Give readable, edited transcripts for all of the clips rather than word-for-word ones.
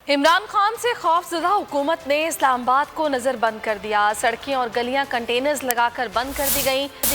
इमरान खान से खौफजदा हुकूमत ने इस्लामाबाद को नज़रबंद कर दिया। सड़कें और गलियां कंटेनर्स लगाकर बंद कर दी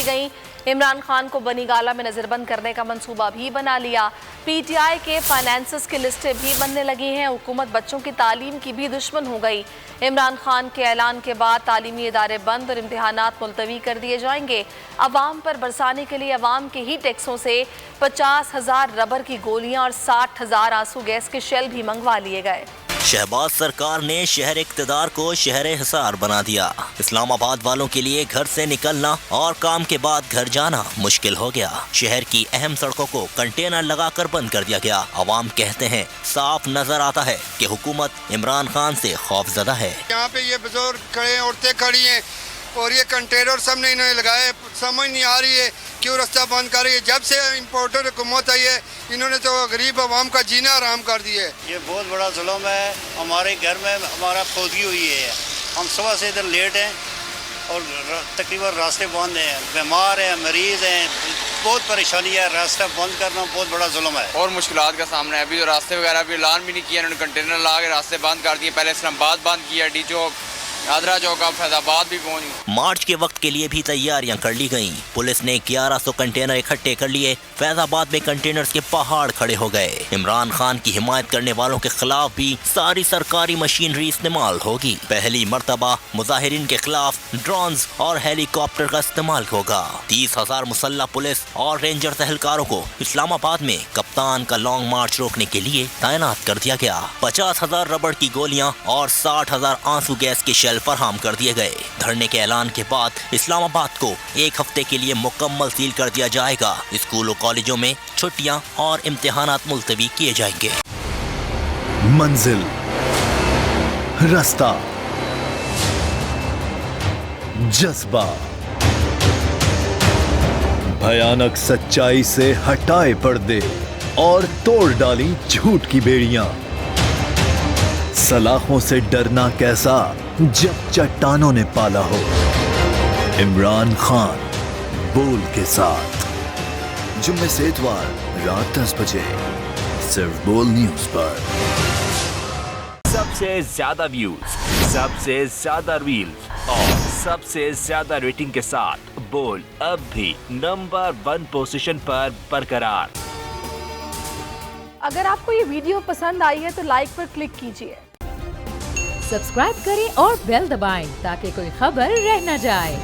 गई। इमरान खान को बनी गाला में नज़रबंद करने का मंसूबा भी बना लिया। पीटीआई के फाइनेंसर्स की लिस्टें भी बनने लगी हैं। हुकूमत बच्चों की तालीम की भी दुश्मन हो गई। इमरान खान के ऐलान के बाद तालीमी इदारे बंद और इम्तिहानात मुलतवी कर दिए जाएंगे। अवाम पर बरसाने के लिए अवाम के ही टैक्सों से 50,000 रबर की गोलियां और 60,000 आंसू गैस के शेल भी मंगवा लिए गए। शहबाज सरकार ने शहर इक़्तिदार को शहर हिसार बना दिया। इस्लामाबाद वालों के लिए घर से निकलना और काम के बाद घर जाना मुश्किल हो गया। शहर की अहम सड़कों को कंटेनर लगाकर बंद कर दिया गया। अवाम कहते हैं साफ नजर आता है कि हुकूमत इमरान खान से खौफजदा है। यहाँ पे ये बुजुर्ग खड़े, औरतें खड़ी हैं और ये कंटेनर सबने इन्होंने लगाए। समझ नहीं आ रही है क्यों रास्ता बंद कर रही है। जब से इम्पोर्टर हुकूमत आई है इन्होंने तो गरीब आवाम का जीना आराम कर दिया है। ये बहुत बड़ा जुल्म है। हमारे घर में हमारा फौजी हुई है। हम सुबह से इधर लेट हैं और तकरीबन रास्ते बंद हैं, बीमार हैं, मरीज हैं, बहुत परेशानी है। रास्ता बंद करना बहुत बड़ा जुल्म है और मुश्किलात का सामना है। अभी जो रास्ते वगैरह अभी ऐलान भी नहीं किया, इन्होंने कंटेनर ला के रास्ते बंद कर दिए। पहले इस्लामाबाद बंद किया, डी चौक, आदरा चौक, फैजाबाद भी पहुंच गई। मार्च के वक्त के लिए भी तैयारियां कर ली गईं। पुलिस ने 1100 कंटेनर इकट्ठे कर लिए। फैजाबाद में कंटेनर्स के पहाड़ खड़े हो गए। इमरान खान की हिमायत करने वालों के खिलाफ भी सारी सरकारी मशीनरी इस्तेमाल होगी। पहली मर्तबा मुजाहिरीन के खिलाफ ड्रोन्स और हेलीकॉप्टर का इस्तेमाल होगा। 30,000 मुसल्लह पुलिस और रेंजर एहलकारों को इस्लामाबाद में कप्तान का लॉन्ग मार्च रोकने के लिए तैनात कर दिया गया। 50,000 रबड़ की गोलियां और 60,000 आंसू गैस के फराहम कर दिए गए। धरने के ऐलान के बाद इस्लामाबाद को एक हफ्ते के लिए मुकम्मल सील कर दिया जाएगा। स्कूलों कॉलेजों में छुट्टियां और इम्तिहानात मुलतवी किए जाएंगे। मंजिल, रास्ता, जज्बा, भयानक सच्चाई से हटाए पर्दे और तोड़ डाली झूठ की बेड़ियां। सलाखों से डरना कैसा जब चट्टानों ने पाला हो। इमरान खान बोल के साथ जुम्मे से इतवार रात 10 बजे सिर्फ बोल न्यूज पर। सबसे ज्यादा व्यूज, सबसे ज्यादा रील्स और सबसे ज्यादा रेटिंग के साथ बोल अब भी नंबर 1 पोजीशन पर बरकरार। अगर आपको ये वीडियो पसंद आई है तो लाइक पर क्लिक कीजिए, सब्सक्राइब करें और बेल दबाएं ताकि कोई खबर रह न जाए।